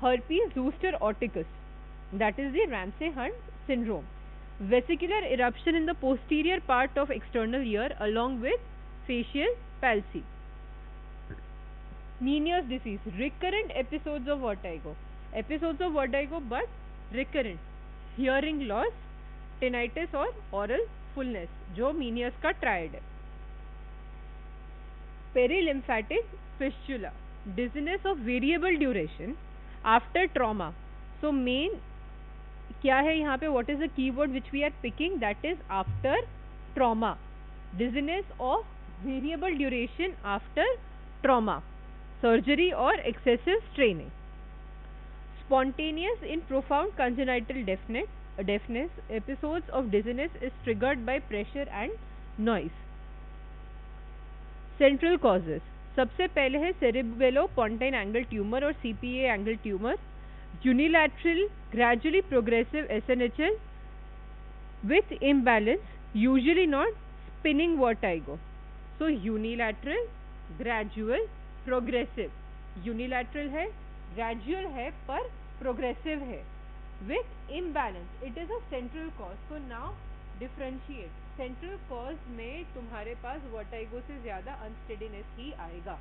herpes zoster oticus, that is the Ramsay-Hunt syndrome, vesicular eruption in the posterior part of external ear along with facial palsy. Meniere's disease, recurrent episodes of vertigo but recurrent, hearing loss, tinnitus और oral fullness, जो Meniere's का triad है. Perilymphatic fistula, dizziness of variable duration after trauma. So main क्या है यहाँ पे, what is the keyword which we are picking, that is after trauma, dizziness of variable duration after trauma, surgery or excessive straining. Spontaneous in profound congenital deafness, episodes of dizziness is triggered by pressure and noise. Central causes, सबसे पहले है cerebellopontine angle tumor और CPA angle tumor, unilateral gradually progressive SNHL with imbalance, usually not spinning vertigo. So unilateral, gradual, progressive. Unilateral है, gradual है पर progressive है, with imbalance. It is a central cause. So now differentiate. Central cause में तुम्हारे पास vertigo से ज़्यादा unsteadiness ही आएगा.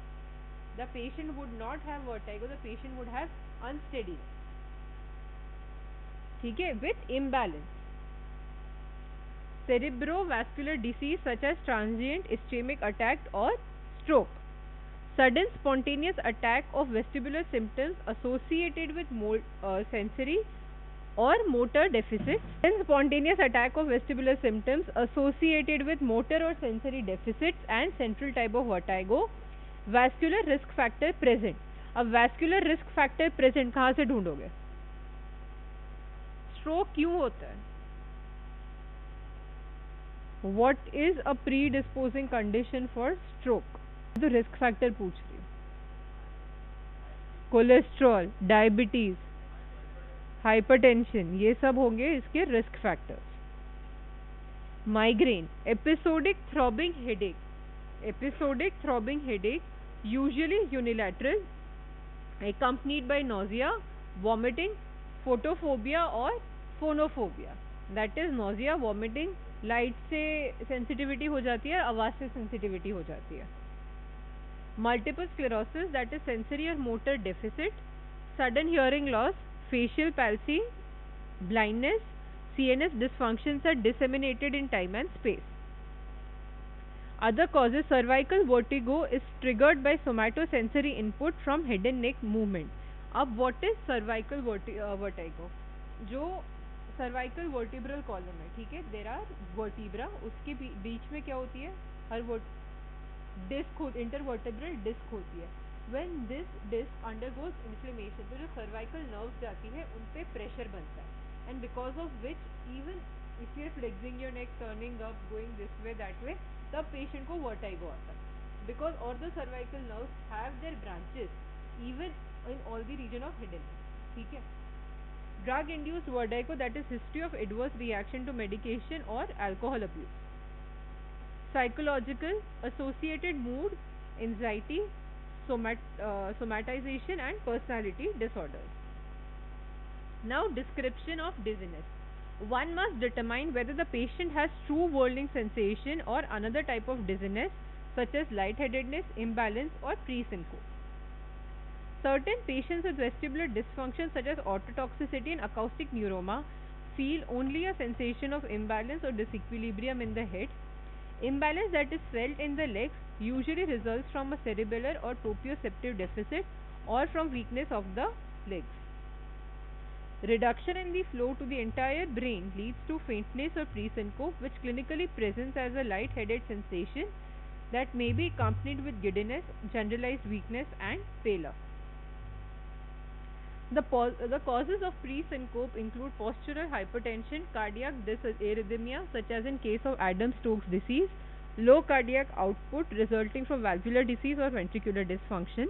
The patient would not have vertigo, the patient would have unsteadiness. ठीक है, with imbalance. Cerebrovascular disease such as transient ischemic attack or stroke. Sudden spontaneous attack of vestibular symptoms associated with sensory or motor deficits. Sudden spontaneous attack of vestibular symptoms associated with motor or sensory deficits and central type of vertigo. Vascular risk factor present. अब vascular risk factor present कहाँ से ढूंढोगे? Stroke क्यों होता है? What is a predisposing condition for stroke? तो risk factor पूछ रही हूँ. कोलेस्ट्रॉल, डायबिटीज, हाइपरटेंशन, ये सब होंगे इसके risk factors. Migraine, episodic throbbing headache, usually unilateral, accompanied by nausea, vomiting, photophobia और phonophobia. That is nausea, vomiting, light से सेंसिटिविटी हो जाती है, आवाज से सेंसिटिविटी हो जाती है. Multiple sclerosis, that is sensory और motor deficit, sudden hearing loss, facial palsy, blindness, CNS dysfunctions are disseminated in time and space. Other causes, cervical vertigo is triggered by somatosensory input from head and neck movement. अब what is cervical vertigo? जो cervical vertebral column है, ठीक है, there are vertebra, उसके बीच में क्या होती है, हर डिस्क, intervertebral disc होती है. When this disc undergoes inflammation, तो जो cervical nerves जाती है उन पे pressure बनता है, and because of which even if you are flexing your neck, turning up, going this way, that way, तब patient को vertigo आता है, because all the cervical nerves have their branches even in all the region of head and neck. ठीक है. Drug induced vertigo, that is history of adverse reaction to medication or alcohol abuse. Psychological, associated mood, anxiety, somatization and personality disorders. Now description of dizziness. One must determine whether the patient has true whirling sensation or another type of dizziness such as lightheadedness, imbalance or pre-syncope. Certain patients with vestibular dysfunction such as ototoxicity and acoustic neuroma feel only a sensation of imbalance or disequilibrium in the head. Imbalance that is felt in the legs usually results from a cerebellar or proprioceptive deficit or from weakness of the legs. Reduction in the flow to the entire brain leads to faintness or presyncope, which clinically presents as a light-headed sensation that may be accompanied with giddiness, generalized weakness and pallor. The causes of presyncope include postural hypertension, cardiac dysarrhythmia such as in case of Adams-Stokes disease, low cardiac output resulting from valvular disease or ventricular dysfunction.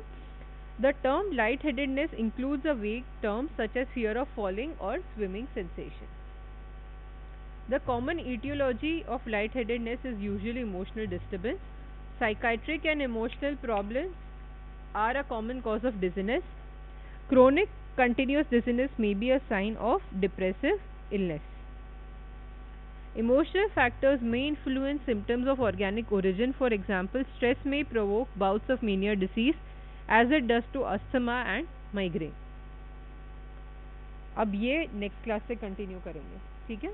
The term lightheadedness includes a vague term such as fear of falling or swimming sensation. The common etiology of lightheadedness is usually emotional disturbance. Psychiatric and emotional problems are a common cause of dizziness. Chronic Continuous dizziness may be a sign of depressive illness. Emotional factors may influence symptoms of organic origin. For example, stress may provoke bouts of mania disease as it does to asthma and migraine. अब ये next class से continue करेंगे, ठीक है.